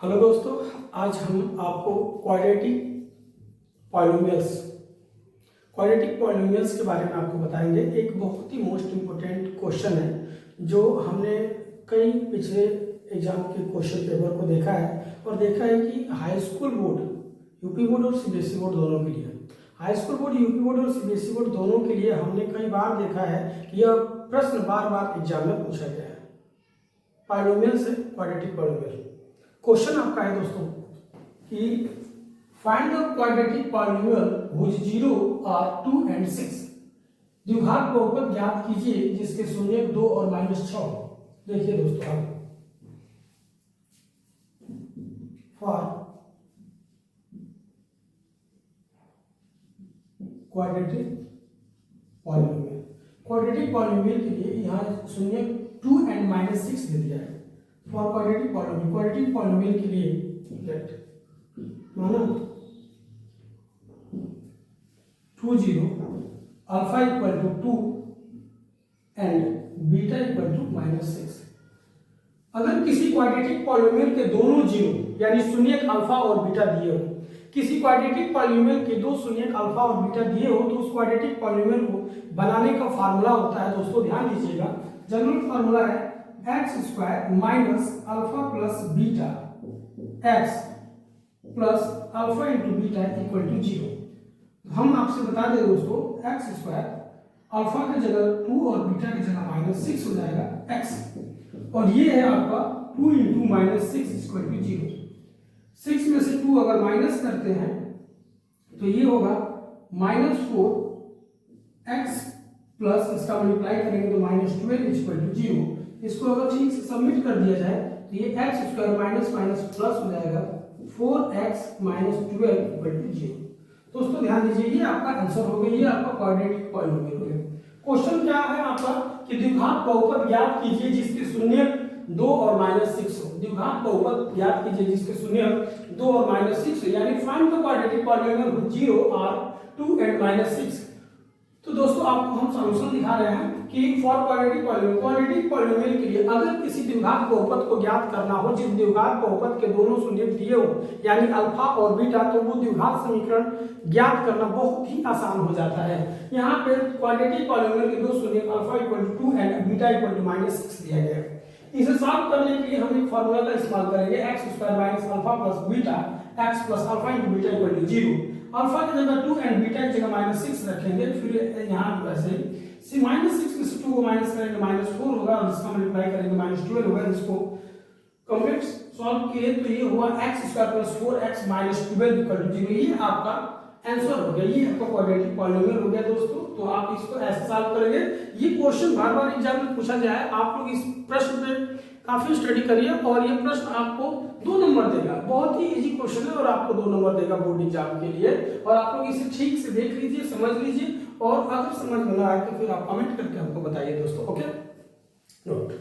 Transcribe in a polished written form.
Hello दोस्तों, आज हम आपको क्वाड्रेटिक पॉलिनोमियल्स के बारे में आपको बताएंगे। एक बहुत ही मोस्ट इम्पोर्टेंट क्वेश्चन है जो हमने कई पिछले एग्जाम के क्वेश्चन पेपर को देखा है और देखा है कि high school board, UP board और सीबीएसई बोर्ड दोनों के लिए, high school board, UP board और सीबीएसई बोर्ड दोनों के लिए हमने कई बार देखा है कि यह प्रश्न बार बार एग्जाम में पूछा गया है। पॉलिनोमियल से क्वाड्रेटिक पॉलिनोमियल क्वेश्चन आपका है दोस्तों कि find the quadratic polynomial which 0 और 2 and 6। द्विघात बहुपद ज्ञात कीजिए जिसके शून्य 2 और -6 हो। देखिए दोस्तों, हम फॉर क्वाड्रेटिक पॉलिनोमियल के लिए यहाँ शून्य 2 and -6 दे दिया है। फॉर क्वाड्रेटिक पॉलिनोमियल के लिए माना 2 0 alpha equal to 2 and beta equal to -6। अगर किसी क्वाड्रेटिक पॉलिनोमियल के दोनों जीरो यानी शून्यक अल्फा और बीटा दिए हो, किसी क्वाड्रेटिक पॉलिनोमियल के दो शून्यक अल्फा और बीटा दिए हो तो उस क्वाड्रेटिक पॉलिनोमियल को बनाने का फार्मूला होता है दोस्तों, ध्यान दीजिएगा। जनरल फार्मूला है x² minus alpha plus beta x plus alpha into beta equal to 0। हम आपसे बता दें दोस्तों, x² अल्फा की जगह 2 और बीटा की जगह -6 हो जाएगा x, और ये है आपका 2 इंटू -6 इक्वल टू 0। 6 में से 2 अगर माइनस करते हैं तो ये होगा -4x प्लस इसका मल्टीप्लाई करेंगे तो -12 इक्वल टू 0। इसको अगर ठीक से सबमिट कर दिया जाए तो ये x² माइनस प्लस हो जाएगा 4x -12 इक्वल टू 0। दोस्तों ध्यान दीजिए, ये आपका आंसर हो गया, ये आपका क्वाड्रेटिक पॉलिनोमियल हो गया। क्वेश्चन क्या है आपका कि द्विघात बहुपद ज्ञात कीजिए जिसके शून्य 2 और -6 हो। द्विघात बहुपद ज्ञात कीजिए जिसके शून्य 2 और -6 हो, यानी find the quadratic polynomial with 0 और 2 and -6। तो दोस्तों आपको हम सॉल्यूशन दिखा रहे हैं कि फॉर क्वाड्रेटिक पॉलिनोमियल के लिए अगर किसी द्विघात बहुपद को ज्ञात करना हो जिस द्विघात बहुपद के दोनों शून्य दिए हो यानी अल्फा और बीटा, तो वो द्विघात समीकरण ज्ञात करना बहुत ही आसान हो जाता है। यहाँ पे क्वाड्रेटिक पॉलिनोमियल के दो शून्य alpha equal to 2 and beta equal to -6 दिया गया है। इसे सॉल्व करने के लिए हम एक फार्मूला का इस्तेमाल करेंगे, x² minus alpha plus beta x plus alpha into beta equal to 0। अल्फा की जगह 2 एंड बीटा की जगह -6 रखेंगे, फिर यहाँ वैसे सी -6 में से 2 को माइनस करेंगे -4 होगा और इसका मल्टीप्लाई करेंगे -12 होगा। इसको कंप्लीट सॉल्व किए तो ये हुआ x² plus 4x -12 equal to 0। ये आपका आंसर हो गया, ये आपका क्वाड्रेटिक पॉलिनोमियल हो गया दोस्तों। तो आप इसको ऐसे सॉल्व करेंगे। ये क्वेश्चन बार बार एग्जाम में पूछा जाए, आप लोग इस प्रश्न पे काफी स्टडी करिए और ये प्रश्न आपको 2 नंबर देगा। बहुत ही इजी क्वेश्चन है और आपको 2 नंबर देगा बोर्ड एग्जाम के लिए। और आप लोग इसे ठीक से देख लीजिए, समझ लीजिए, और अगर समझ में ना आए तो फिर आप कमेंट करके हमको बताइए दोस्तों। Okay, note.